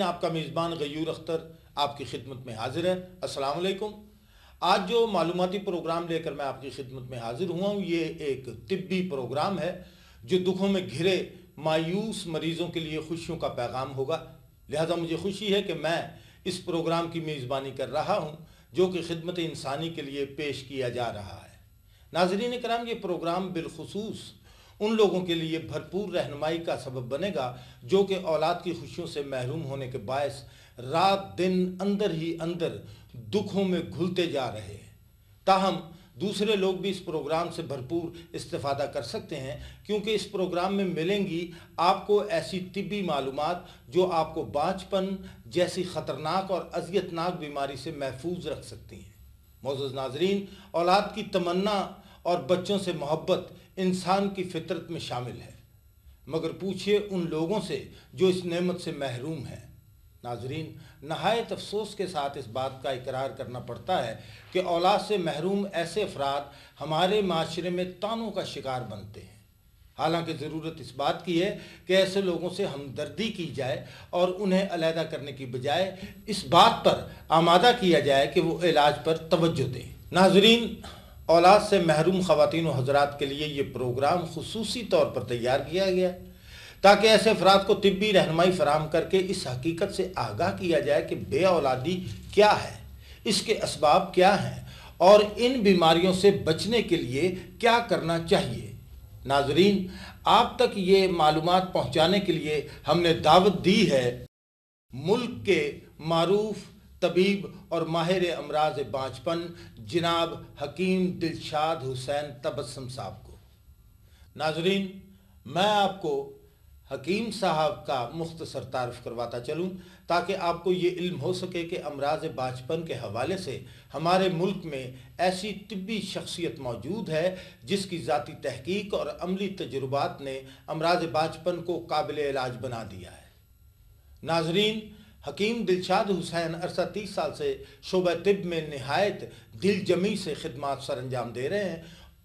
آپ کا میزبان غیور اختر آپ کی خدمت میں حاضر ہے۔ السلام علیکم۔ آج جو معلوماتی پروگرام لے کر میں آپ کی خدمت میں حاضر ہوا ہوں، یہ ایک طبی پروگرام ہے جو دکھوں میں گھرے مایوس مریضوں کے لیے خوشیوں کا پیغام ہوگا۔ لہذا مجھے خوشی ہے کہ میں اس پروگرام کی میزبانی کر رہا ہوں جو کہ خدمت انسانی کے لیے پیش کیا جا رہا ہے۔ ناظرین کرام، یہ پروگرام بالخصوص ان لوگوں کے لیے بھرپور رہنمائی کا سبب بنے گا جو کہ اولاد کی خوشیوں سے محروم ہونے کے باعث رات دن اندر ہی اندر دکھوں میں گھلتے جا رہے ہیں۔ تاہم دوسرے لوگ بھی اس پروگرام سے بھرپور استفادہ کر سکتے ہیں، کیونکہ اس پروگرام میں ملیں گی آپ کو ایسی طبی معلومات جو آپ کو بانجھپن جیسی خطرناک اور اذیتناک بیماری سے محفوظ رکھ سکتی ہیں۔ معزز ناظرین، اولاد کی تمنا اور بچوں سے محبت انسان کی فطرت میں شامل ہے، مگر پوچھئے ان لوگوں سے جو اس نعمت سے محروم ہیں۔ ناظرین، نہایت افسوس کے ساتھ اس بات کا اقرار کرنا پڑتا ہے کہ اولاد سے محروم ایسے افراد ہمارے معاشرے میں طعنوں کا شکار بنتے ہیں۔ حالانکہ ضرورت اس بات کی ہے کہ ایسے لوگوں سے ہمدردی کی جائے اور انہیں علیحدہ کرنے کی بجائے اس بات پر آمادہ کیا جائے کہ وہ علاج پر توجہ دیں۔ ناظرین، اولاد سے محروم خواتین و حضرات کے لیے یہ پروگرام خصوصی طور پر تیار کیا گیا ہے تاکہ ایسے افراد کو طبی رہنمائی فراہم کر کے اس حقیقت سے آگاہ کیا جائے کہ بے اولادی کیا ہے، اس کے اسباب کیا ہیں اور ان بیماریوں سے بچنے کے لیے کیا کرنا چاہیے۔ ناظرین، آپ تک یہ معلومات پہنچانے کے لیے ہم نے دعوت دی ہے ملک کے معروف طبیب اور ماہر امراض بانجھپن جناب حکیم دلشاد حسین تبسم صاحب کو۔ ناظرین، میں آپ کو حکیم صاحب کا مختصر تعارف کرواتا چلوں تاکہ آپ کو یہ علم ہو سکے کہ امراض بانجھپن کے حوالے سے ہمارے ملک میں ایسی طبی شخصیت موجود ہے جس کی ذاتی تحقیق اور عملی تجربات نے امراض بانجھپن کو قابل علاج بنا دیا ہے۔ ناظرین، حکیم دلشاد حسین عرصہ 30 سال سے شعبہ طب میں نہایت دل جمی سے خدمات سر انجام دے رہے ہیں۔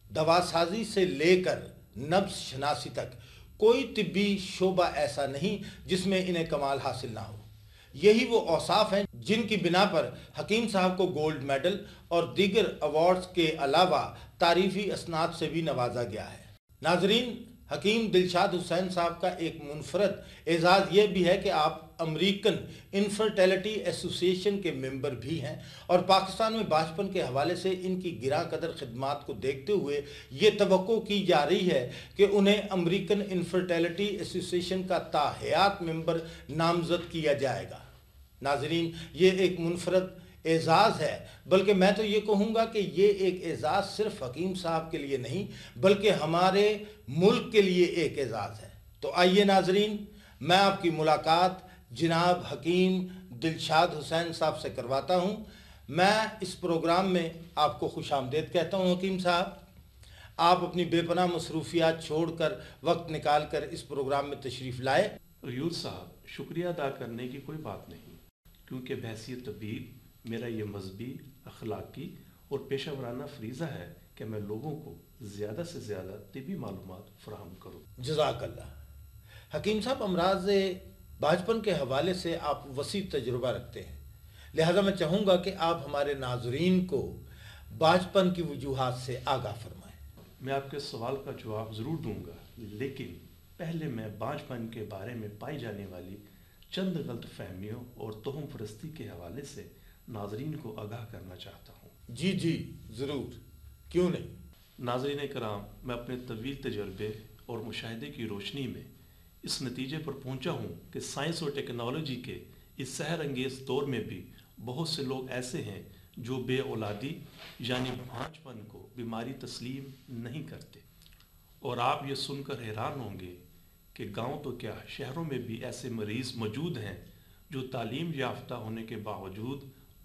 دوا سازی سے لے کر نبض شناسی تک کوئی طبی شعبہ ایسا نہیں جس میں انہیں کمال حاصل نہ ہو۔ یہی وہ اوصاف ہیں جن کی بنا پر حکیم صاحب کو گولڈ میڈل اور دیگر ایوارڈز کے علاوہ تعریفی اسناد سے بھی نوازا گیا ہے۔ ناظرین، حکیم دلشاد حسین صاحب کا ایک منفرد اعزاز یہ بھی ہے کہ آپ امریکن انفرٹیلٹی ایسوسی ایشن کے ممبر بھی ہیں اور پاکستان میں بانجھپن کے حوالے سے ان کی گراں قدر خدمات کو دیکھتے ہوئے یہ توقع کی جا رہی ہے کہ انہیں امریکن انفرٹیلٹی ایسوسی ایشن کا تاحیات ممبر نامزد کیا جائے گا۔ ناظرین، یہ ایک منفرد اعزاز ہے، بلکہ میں تو یہ کہوں گا کہ یہ ایک اعزاز صرف حکیم صاحب کے لیے نہیں بلکہ ہمارے ملک کے لیے ایک اعزاز ہے۔ تو آئیے ناظرین، میں آپ کی ملاقات جناب حکیم دلشاد حسین صاحب سے کرواتا ہوں۔ میں اس پروگرام میں آپ کو خوش آمدید کہتا ہوں۔ حکیم صاحب، آپ اپنی بے پناہ مصروفیات چھوڑ کر وقت نکال کر اس پروگرام میں تشریف لائے۔ غیور صاحب، شکریہ ادا کرنے کی کوئی بات نہیں، کیونکہ بحیثیت طبیب میرا یہ مذہبی، اخلاقی اور پیشہ ورانہ فریضہ ہے کہ میں لوگوں کو زیادہ سے زیادہ طبی معلومات فراہم کروں۔ جزاک اللہ۔ حکیم صاحب، امراض بانجھپن کے حوالے سے آپ وسیع تجربہ رکھتے ہیں، لہذا میں چاہوں گا کہ آپ ہمارے ناظرین کو بانجھپن کی وجوہات سے آگاہ فرمائیں۔ میں آپ کے سوال کا جواب ضرور دوں گا، لیکن پہلے میں بانجھپن کے بارے میں پائی جانے والی چند غلط فہمیوں اور توہم پرستی کے حوالے سے ناظرین کو آگاہ کرنا چاہتا ہوں۔ جی ضرور، کیوں نہیں۔ ناظرین کرام، میں اپنے طویل تجربے اور مشاہدے کی روشنی میں اس نتیجے پر پہنچا ہوں کہ سائنس اور ٹیکنالوجی کے اس سحر انگیز دور میں بھی بہت سے لوگ ایسے ہیں جو بے اولادی یعنی بانجھپن کو بیماری تسلیم نہیں کرتے، اور آپ یہ سن کر حیران ہوں گے کہ گاؤں تو کیا، شہروں میں بھی ایسے مریض موجود ہیں جو تعلیم یافتہ ہونے کے باوجود